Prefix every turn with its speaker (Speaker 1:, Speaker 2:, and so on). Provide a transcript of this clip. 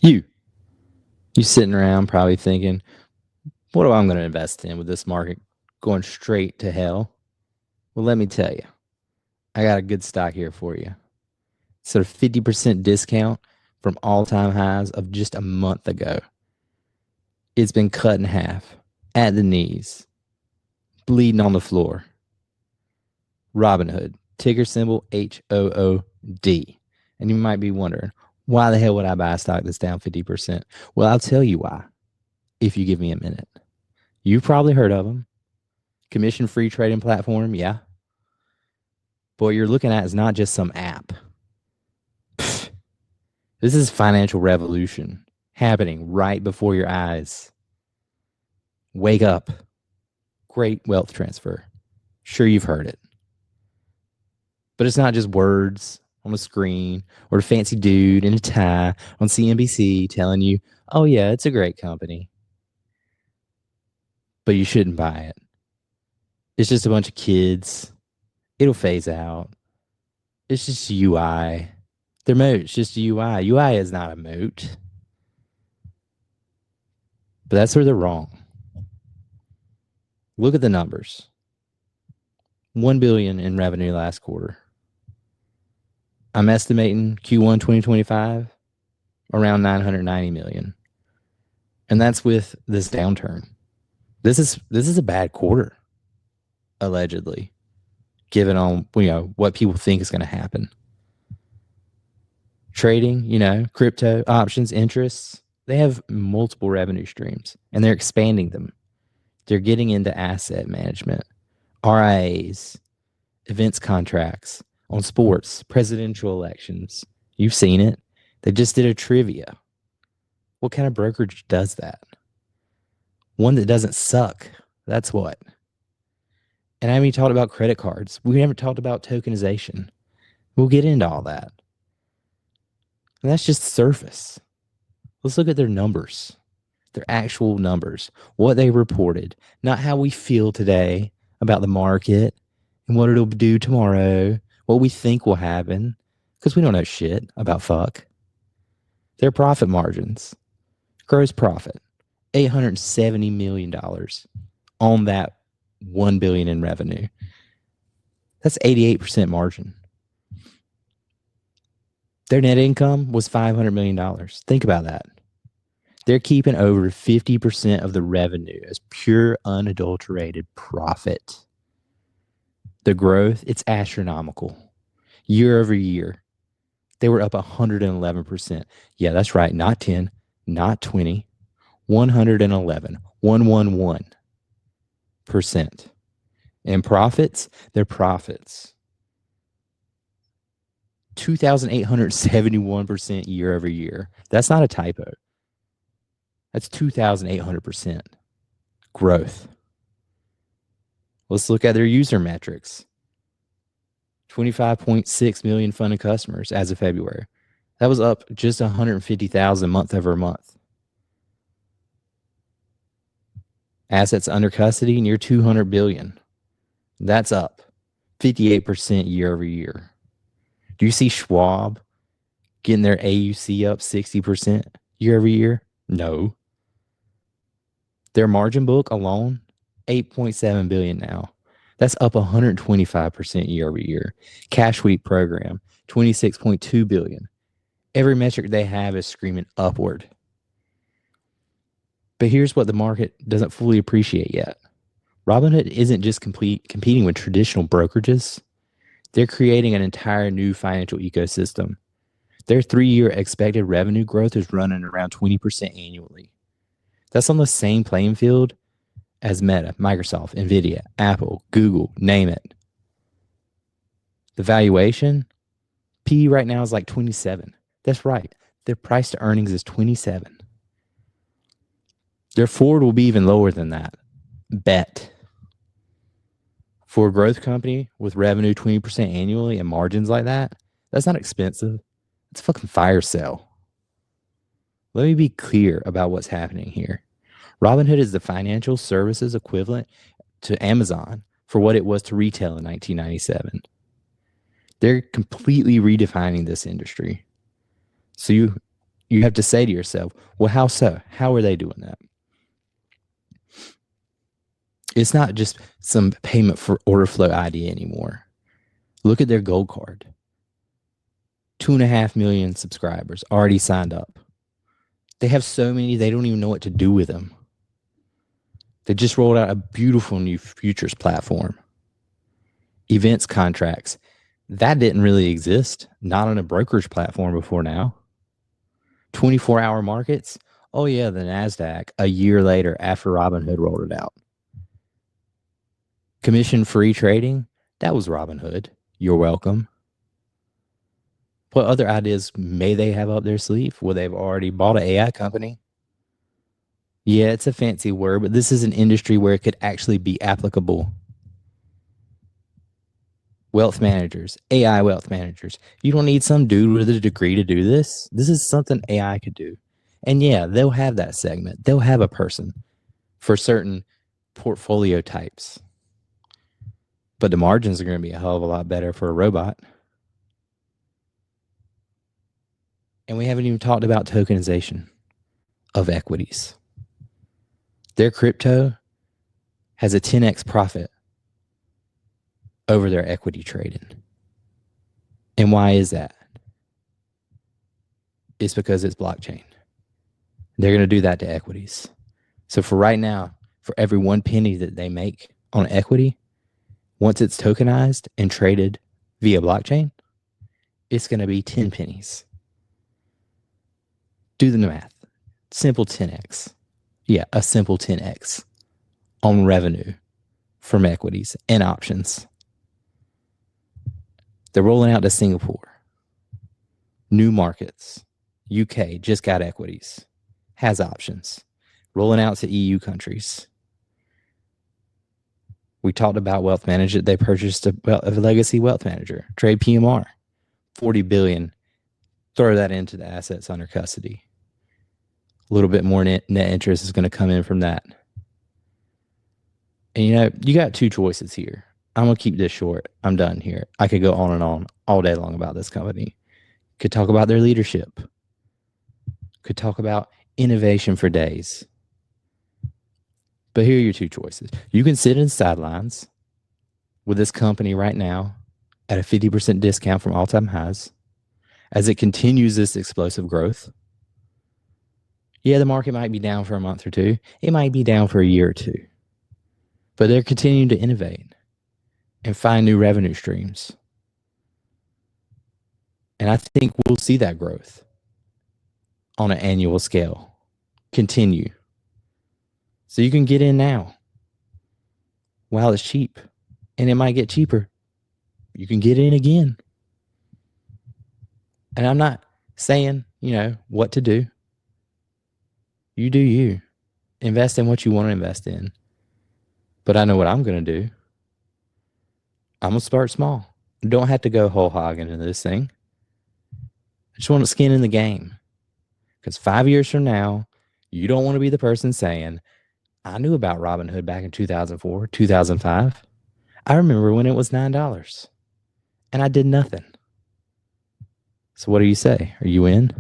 Speaker 1: You sitting around probably thinking, what am I going to invest in with this market going straight to hell? Well, let me tell you, I got a good stock here for you. So 50% discount from all-time highs of just a month ago. It's been cut in half at the knees, bleeding on the floor. Robinhood, ticker symbol HOOD. And you might be wondering, why the hell would I buy a stock that's down 50%? Well, I'll tell you why, if you give me a minute. You've probably heard of them. Commission-free trading platform, yeah. But what you're looking at is not just some app. Pfft. This is financial revolution happening right before your eyes. Wake up. Great wealth transfer. Sure, you've heard it. But it's not just words on a screen or a fancy dude in a tie on CNBC telling you, oh, yeah, it's a great company. But you shouldn't buy it. It's just a bunch of kids. It'll phase out. It's just UI. Their moat's just a UI. UI is not a moat. But that's where they're wrong. Look at the numbers. $1 billion in revenue last quarter. I'm estimating Q1 2025 around $990 million. And that's with this downturn. This is a bad quarter, allegedly, given on what people think is going to happen. Trading, crypto, options, interests, they have multiple revenue streams and they're expanding them. They're getting into asset management, RIAs, events contracts on sports, presidential elections. You've seen it. They just did a trivia. What kind of brokerage does that? One that doesn't suck. That's what. And I haven't even talked about credit cards. We haven't talked about tokenization. We'll get into all that. And that's just the surface. Let's look at their numbers, their actual numbers, what they reported, not how we feel today about the market and what it'll do tomorrow, what we think will happen, because we don't know shit about fuck. Their profit margins, gross profit, $870 million on that $1 billion in revenue. That's 88% margin. Their net income was $500 million. Think about that. They're keeping over 50% of the revenue as pure, unadulterated profit. The growth, it's astronomical. Year over year, they were up 111%. Yeah, that's right. Not 10, not 20, 111, 111%. And profits, their profits, 2,871% year over year. That's not a typo. That's 2,800% growth. Let's look at their user metrics. 25.6 million funded customers as of February. That was up just 150,000 month over month. Assets under custody near 200 billion. That's up 58% year over year. Do you see Schwab getting their AUC up 60% year over year? No. Their margin book alone, 8.7 billion now. That's up 125% year over year. Cash sweep program, 26.2 billion. Every metric they have is screaming upward. But here's what the market doesn't fully appreciate yet. Robinhood isn't just competing with traditional brokerages. They're creating an entire new financial ecosystem. Their 3-year expected revenue growth is running around 20% annually. That's on the same playing field as Meta, Microsoft, Nvidia, Apple, Google, name it. The valuation, PE right now is like 27. That's right. Their price to earnings is 27. Their forward will be even lower than that. Bet. For a growth company with revenue 20% annually and margins like that, that's not expensive. It's a fucking fire sale. Let me be clear about what's happening here. Robinhood is the financial services equivalent to Amazon for what it was to retail in 1997. They're completely redefining this industry. So You have to say to yourself, well, how so? How are they doing that? It's not just some payment for order flow ID anymore. Look at their gold card. 2.5 million subscribers already signed up. They have so many, they don't even know what to do with them. They just rolled out a beautiful new futures platform. Events contracts. That didn't really exist, not on a brokerage platform before now. 24-hour markets. Oh, yeah, the NASDAQ a year later after Robinhood rolled it out. Commission-free trading. That was Robinhood. You're welcome. What other ideas may they have up their sleeve? Well, they've already bought an AI company. Yeah, it's a fancy word, but this is an industry where it could actually be applicable. Wealth managers, AI wealth managers. You don't need some dude with a degree to do this. This is something AI could do. And yeah, they'll have that segment. They'll have a person for certain portfolio types. But the margins are going to be a hell of a lot better for a robot. And we haven't even talked about tokenization of equities. Their crypto has a 10x profit over their equity trading. And why is that? It's because it's blockchain. They're going to do that to equities. So for right now, for every 1 penny that they make on equity, once it's tokenized and traded via blockchain, it's going to be 10 pennies. Do the math. Simple 10x. Yeah, a simple 10x on revenue from equities and options. They're rolling out to Singapore. New markets. UK just got equities. Has options. Rolling out to EU countries. We talked about wealth management. They purchased a legacy wealth manager, Trade PMR, $40 billion. Throw that into the assets under custody. A little bit more net interest is going to come in from that. And you got two choices here. I'm going to keep this short. I'm done here. I could go on and on all day long about this company. Could talk about their leadership. Could talk about innovation for days. But here are your two choices. You can sit in the sidelines with this company right now at a 50% discount from all-time highs as it continues this explosive growth. Yeah, the market might be down for a month or two. It might be down for a year or two. But they're continuing to innovate and find new revenue streams. And I think we'll see that growth on an annual scale continue. So you can get in now while it's cheap. And it might get cheaper. You can get in again. And I'm not saying, what to do. You do you. Invest in what you want to invest in. But I know what I'm going to do. I'm going to start small. Don't have to go whole hog into this thing. I just want to skin in the game. Because 5 years from now, you don't want to be the person saying, I knew about Robinhood back in 2004, 2005. I remember when it was $9 and I did nothing. So what do you say? Are you in?